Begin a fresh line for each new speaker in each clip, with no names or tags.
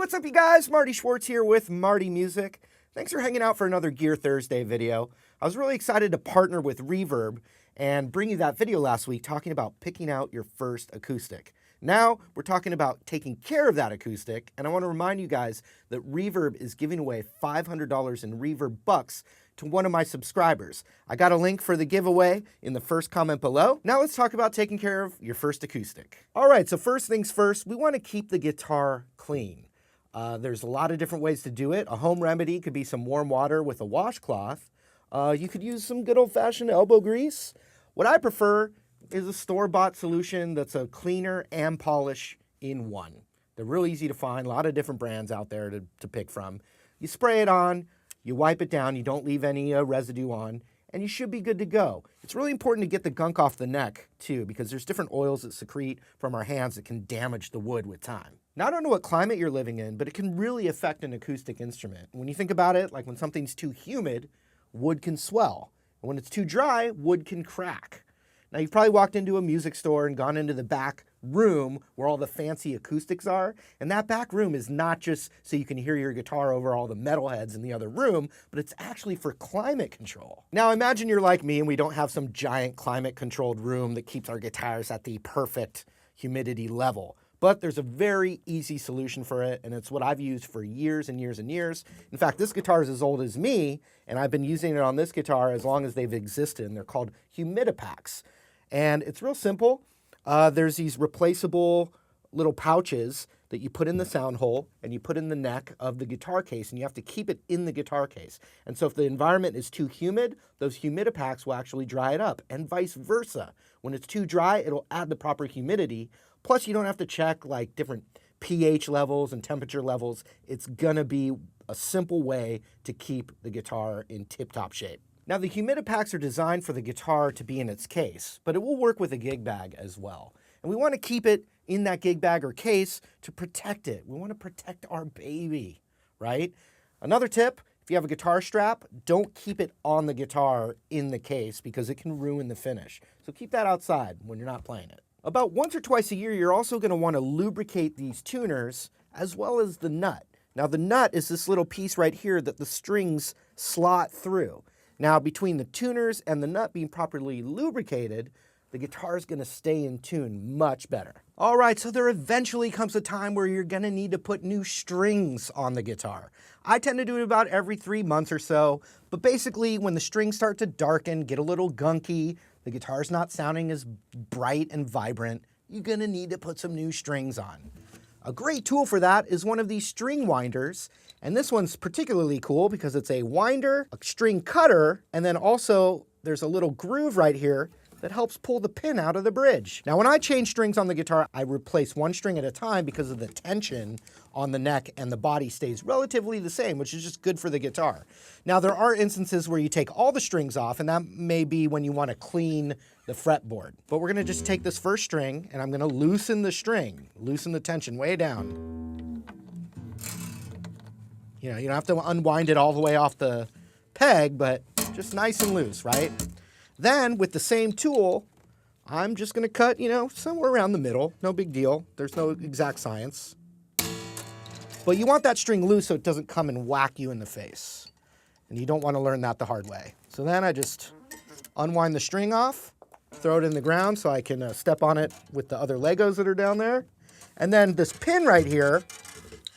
what's up you guys? Marty Schwartz here with Marty Music. Thanks for hanging out for another Gear Thursday video. I was really excited to partner with Reverb and bring you that video last week talking about picking out your first acoustic. Now we're talking about taking care of that acoustic, and I want to remind you guys that Reverb is giving away $500 in Reverb bucks to one of my subscribers. I got a link for the giveaway in the first comment below. Now let's talk about taking care of your first acoustic. All right, so first things first, we want to keep the guitar clean. There's a lot of different ways to do it. A home remedy could be some warm water with a washcloth. You could use some good old-fashioned elbow grease. What I prefer is a store-bought solution that's a cleaner and polish in one. They're real easy to find, a lot of different brands out there to pick from. You spray it on, you wipe it down, you don't leave any residue on, and you should be good to go. It's really important to get the gunk off the neck too, because there's different oils that secrete from our hands that can damage the wood with time. Now, I don't know what climate you're living in, but it can really affect an acoustic instrument. When you think about it, like when something's too humid, wood can swell. And when it's too dry, wood can crack. Now, you've probably walked into a music store and gone into the back room where all the fancy acoustics are. And that back room is not just so you can hear your guitar over all the metalheads in the other room, but it's actually for climate control. Now, imagine you're like me and we don't have some giant climate-controlled room that keeps our guitars at the perfect humidity level. But there's a very easy solution for it, and it's what I've used for years and years and years. In fact, this guitar is as old as me, and I've been using it on this guitar as long as they've existed, and they're called Humidipacks. And it's real simple. There's these replaceable little pouches that you put in the sound hole and you put in the neck of the guitar case, and you have to keep it in the guitar case. And so if the environment is too humid, those Humidipacks will actually dry it up, and vice versa. When it's too dry, it'll add the proper humidity. Plus, you don't have to check like different pH levels and temperature levels. It's gonna be a simple way to keep the guitar in tip-top shape. Now, the Humidipacks are designed for the guitar to be in its case, but it will work with a gig bag as well. And we want to keep it in that gig bag or case to protect it. We want to protect our baby, right? Another tip, if you have a guitar strap, don't keep it on the guitar in the case because it can ruin the finish. So keep that outside when you're not playing it. About once or twice a year, you're also going to want to lubricate these tuners as well as the nut. Now, the nut is this little piece right here that the strings slot through. Now, between the tuners and the nut being properly lubricated, the guitar is going to stay in tune much better. All right, so there eventually comes a time where you're going to need to put new strings on the guitar. I tend to do it about every 3 months or so, but basically when the strings start to darken, get a little gunky, the guitar's not sounding as bright and vibrant, you're going to need to put some new strings on. A great tool for that is one of these string winders, and this one's particularly cool because it's a winder, a string cutter, and then also there's a little groove right here that helps pull the pin out of the bridge. Now, when I change strings on the guitar, I replace one string at a time because of the tension on the neck, and the body stays relatively the same, which is just good for the guitar. Now, there are instances where you take all the strings off, and that may be when you want to clean the fretboard. But we're gonna just take this first string, and I'm gonna loosen the string, loosen the tension way down. You know, you don't have to unwind it all the way off the peg, but just nice and loose, right? Then, with the same tool, I'm just going to cut, somewhere around the middle. No big deal. There's no exact science. But you want that string loose so it doesn't come and whack you in the face. And you don't want to learn that the hard way. So then I just unwind the string off, throw it in the ground so I can step on it with the other Legos that are down there. And then this pin right here,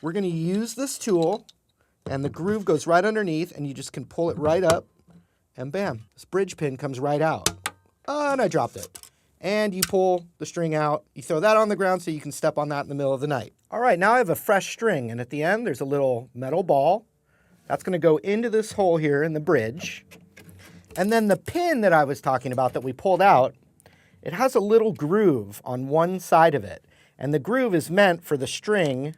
we're going to use this tool, and the groove goes right underneath, and you just can pull it right up. And bam, this bridge pin comes right out. Oh, and I dropped it. And you pull the string out. You throw that on the ground so you can step on that in the middle of the night. All right, now I have a fresh string, and at the end there's a little metal ball. That's gonna go into this hole here in the bridge. And then the pin that I was talking about that we pulled out, it has a little groove on one side of it. And the groove is meant for the string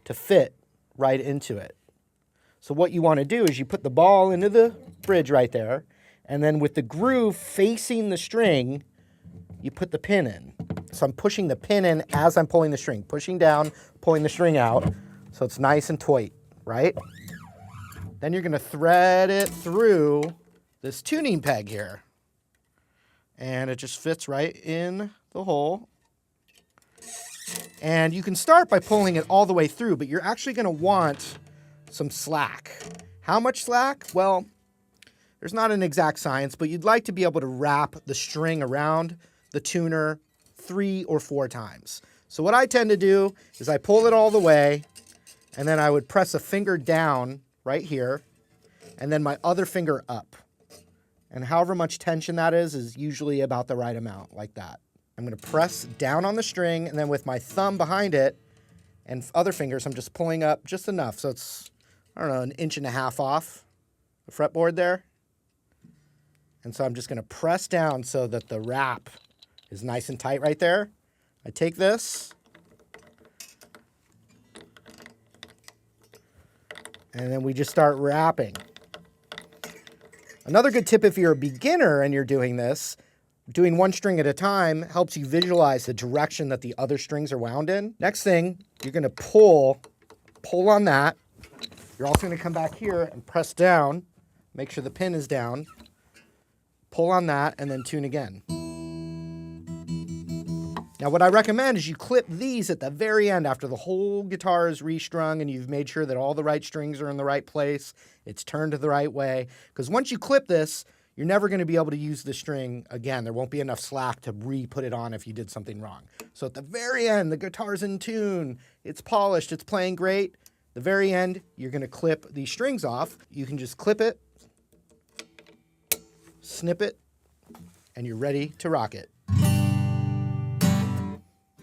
to fit right into it. So what you want to do is you put the ball into the bridge right there, and then with the groove facing the string, you put the pin in. So I'm pushing the pin in as I'm pulling the string, pushing down, pulling the string out, so it's nice and tight, right? Then you're going to thread it through this tuning peg here, and it just fits right in the hole. And you can start by pulling it all the way through, but you're actually going to want some slack. How much slack? Well, there's not an exact science, but you'd like to be able to wrap the string around the tuner 3 or 4 times. So what I tend to do is I pull it all the way, and then I would press a finger down right here, and then my other finger up. And however much tension that is usually about the right amount, like that. I'm going to press down on the string, and then with my thumb behind it and other fingers, I'm just pulling up just enough. So it's, I don't know, 1.5 inches off the fretboard there. And so I'm just going to press down so that the wrap is nice and tight right there. I take this, and then we just start wrapping. Another good tip if you're a beginner and you're doing this, doing one string at a time helps you visualize the direction that the other strings are wound in. Next thing, you're going to pull on that. You're also going to come back here and press down, make sure the pin is down, pull on that, and then tune again. Now what I recommend is you clip these at the very end after the whole guitar is restrung and you've made sure that all the right strings are in the right place, it's turned to the right way. Because once you clip this, you're never going to be able to use the string again. There won't be enough slack to re-put it on if you did something wrong. So at the very end, the guitar's in tune, it's polished, it's playing great. The very end, you're going to clip these strings off. You can just clip it, snip it, and you're ready to rock it.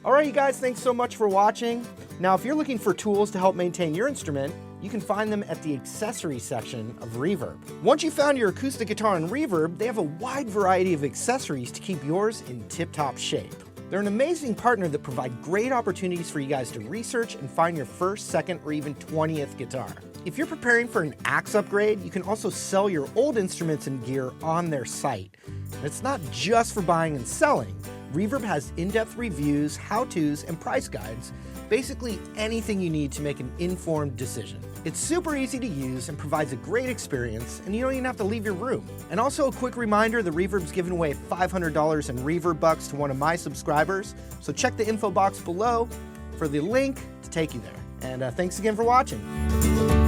All right, you guys, thanks so much for watching. Now, if you're looking for tools to help maintain your instrument, you can find them at the accessories section of Reverb. Once you've found your acoustic guitar in Reverb, they have a wide variety of accessories to keep yours in tip-top shape. They're an amazing partner that provide great opportunities for you guys to research and find your first, second, or even 20th guitar. If you're preparing for an axe upgrade, you can also sell your old instruments and gear on their site. And it's not just for buying and selling. Reverb has in-depth reviews, how-tos, and price guides, basically anything you need to make an informed decision. It's super easy to use and provides a great experience, and you don't even have to leave your room. And also a quick reminder, the Reverb's giving away $500 in Reverb bucks to one of my subscribers, so check the info box below for the link to take you there. And thanks again for watching.